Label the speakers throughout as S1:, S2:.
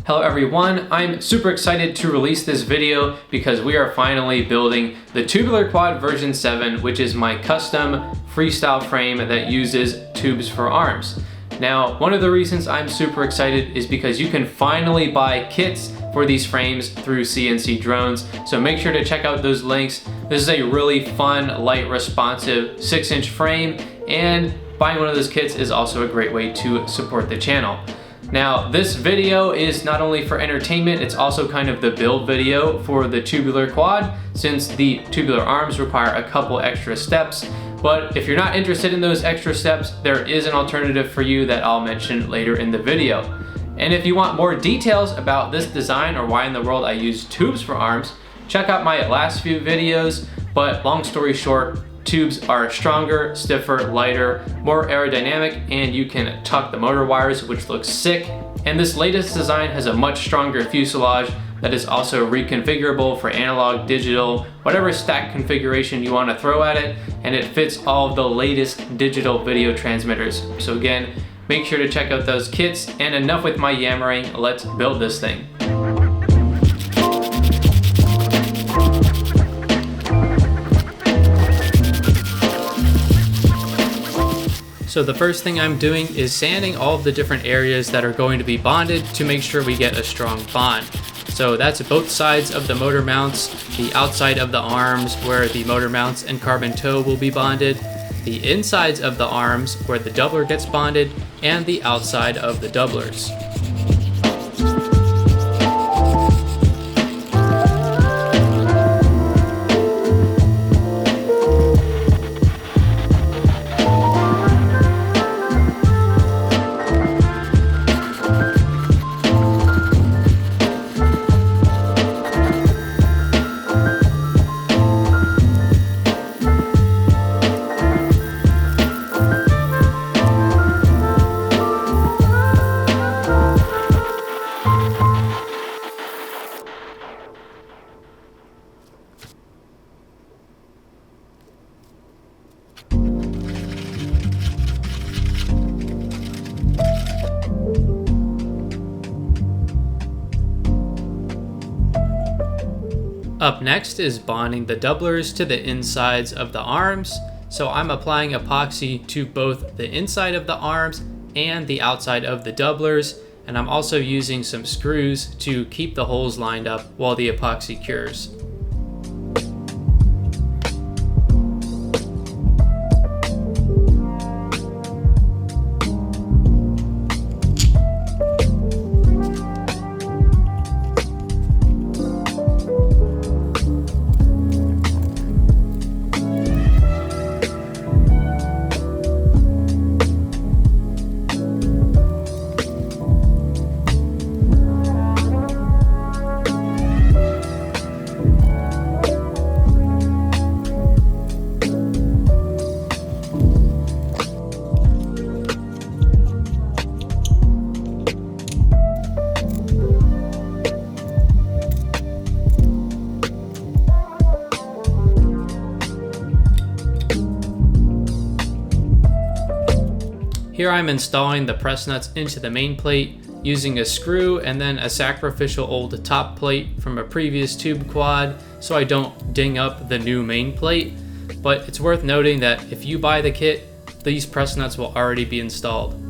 S1: Hello everyone, I'm super excited to release this video because we are finally building the Tubular Quad version 7, which is my custom freestyle frame that uses tubes for arms. Now, one of the reasons I'm super excited is because you can finally buy kits for these frames through CNC Drones, so make sure to check out those links. This is a really fun, light, responsive 6-inch frame, and buying one of those kits is also a great way to support the channel. Now, this video is not only for entertainment, it's also kind of the build video for the Tubular Quad, since the tubular arms require a couple extra steps. But if you're not interested in those extra steps, there is an alternative for you that I'll mention later in the video. And if you want more details about this design or why in the world I use tubes for arms, check out my last few videos. But long story short, tubes are stronger, stiffer, lighter, more aerodynamic, and you can tuck the motor wires, which looks sick. And this latest design has a much stronger fuselage that is also reconfigurable for analog, digital, whatever stack configuration you want to throw at it, and it fits all of the latest digital video transmitters. So again, make sure to check out those kits, and enough with my yammering, let's build this thing. So the first thing I'm doing is sanding all of the different areas that are going to be bonded to make sure we get a strong bond. So that's both sides of the motor mounts, the outside of the arms where the motor mounts and carbon toe will be bonded, the insides of the arms where the doubler gets bonded, and the outside of the doublers. Up next is bonding the doublers to the insides of the arms. So I'm applying epoxy to both the inside of the arms and the outside of the doublers, and I'm also using some screws to keep the holes lined up while the epoxy cures. Here I'm installing the press nuts into the main plate using a screw and then a sacrificial old top plate from a previous tube quad so I don't ding up the new main plate. But it's worth noting that if you buy the kit, these press nuts will already be installed.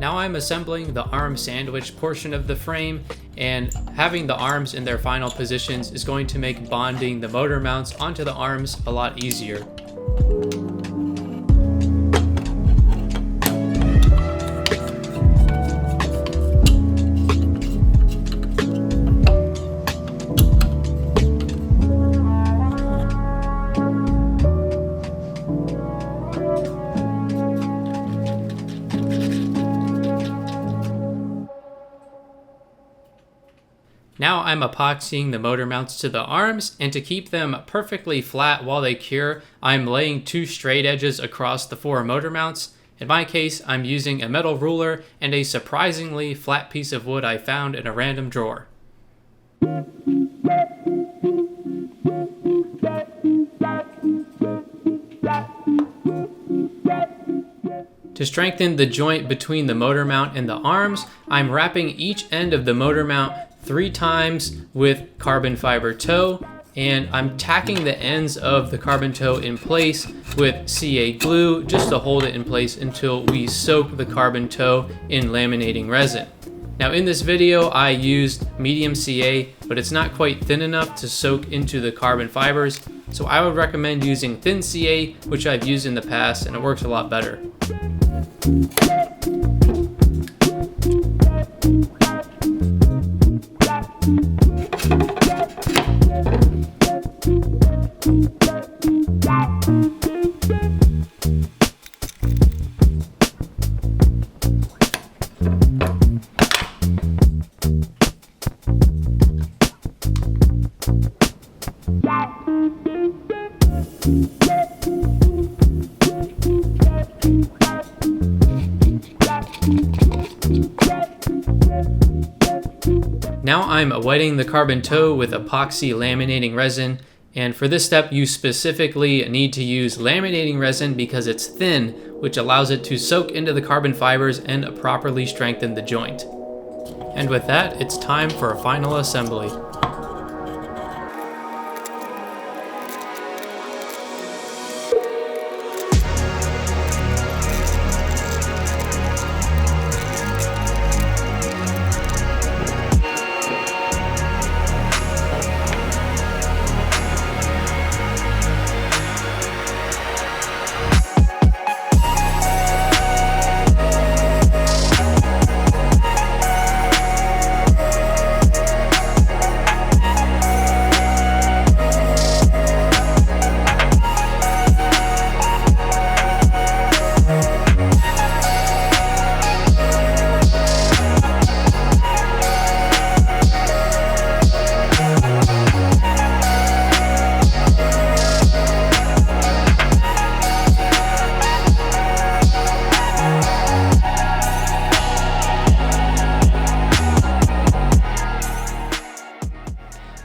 S1: Now I'm assembling the arm sandwich portion of the frame, and having the arms in their final positions is going to make bonding the motor mounts onto the arms a lot easier. Now I'm epoxying the motor mounts to the arms, and to keep them perfectly flat while they cure, I'm laying 2 straight edges across the 4 motor mounts In my case, I'm using a metal ruler and a surprisingly flat piece of wood I found in a random drawer. To strengthen the joint between the motor mount and the arms, I'm wrapping each end of the motor mount 3 times with carbon fiber tow, and I'm tacking the ends of the carbon tow in place with CA glue just to hold it in place until we soak the carbon tow in laminating resin. Now in this video I used medium CA, but it's not quite thin enough to soak into the carbon fibers, so I would recommend using thin CA, which I've used in the past, and it works a lot better. Now I'm wetting the carbon tow with epoxy laminating resin, and for this step you specifically need to use laminating resin because it's thin, which allows it to soak into the carbon fibers and properly strengthen the joint. And with that, it's time for a final assembly.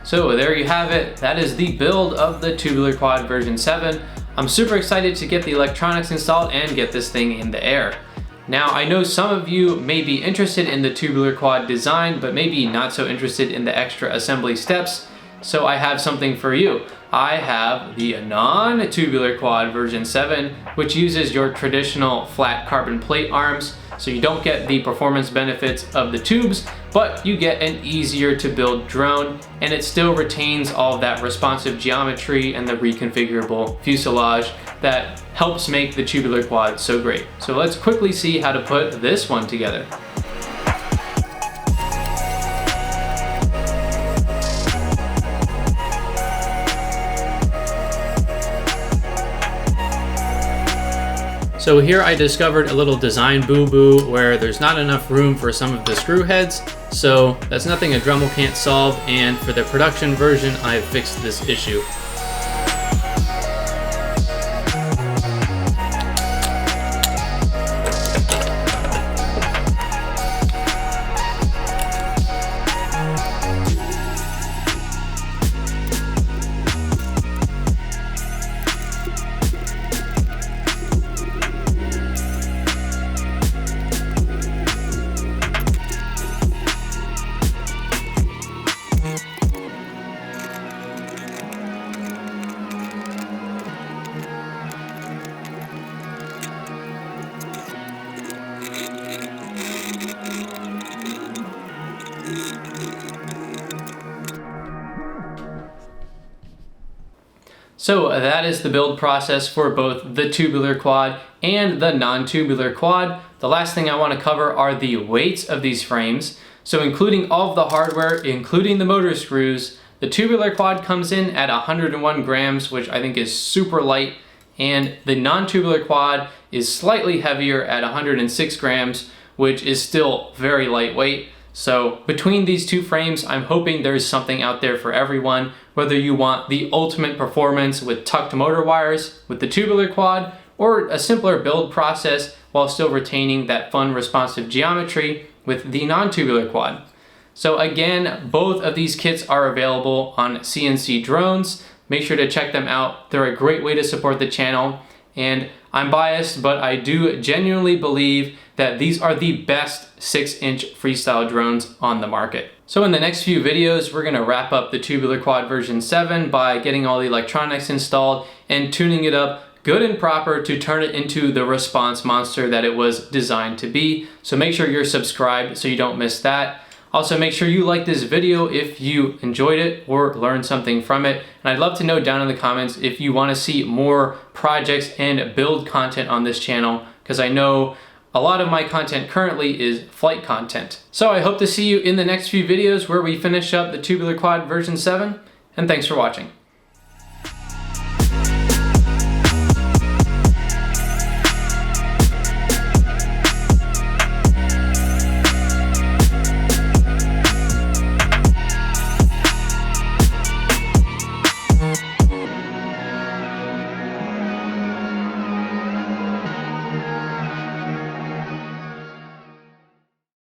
S1: So there you have it. That is the build of the Tubular Quad version 7. I'm super excited to get the electronics installed and get this thing in the air. Now I know some of you may be interested in the Tubular Quad design, but maybe not so interested in the extra assembly steps. So I have something for you. I have the Non-Tubular Quad version 7, which uses your traditional flat carbon plate arms. So you don't get the performance benefits of the tubes, but you get an easier to build drone, and it still retains all of that responsive geometry and the reconfigurable fuselage that helps make the Tubular Quad so great. So let's quickly see how to put this one together. So here I discovered a little design boo-boo where there's not enough room for some of the screw heads, so that's nothing a Dremel can't solve, and for the production version I've fixed this issue. So that is the build process for both the Tubular Quad and the Non-Tubular Quad. The last thing I want to cover are the weights of these frames. So including all of the hardware, including the motor screws, the Tubular Quad comes in at 101 grams, which I think is super light, and the Non-Tubular Quad is slightly heavier at 106 grams, which is still very lightweight. So between these two frames, I'm hoping there's something out there for everyone, whether you want the ultimate performance with tucked motor wires with the Tubular Quad, or a simpler build process while still retaining that fun responsive geometry with the non-tubular quad. So again, both of these kits are available on CNC Drones. Make sure to check them out. They're a great way to support the channel. And I'm biased, but I do genuinely believe that these are the best 6-inch freestyle drones on the market. So in the next few videos, we're gonna wrap up the Tubular Quad version 7 by getting all the electronics installed and tuning it up good and proper to turn it into the response monster that it was designed to be. So make sure you're subscribed so you don't miss that. Also, make sure you like this video if you enjoyed it or learned something from it. And I'd love to know down in the comments if you want to see more projects and build content on this channel, because I know a lot of my content currently is flight content. So I hope to see you in the next few videos where we finish up the Tubular Quad version 7, and thanks for watching.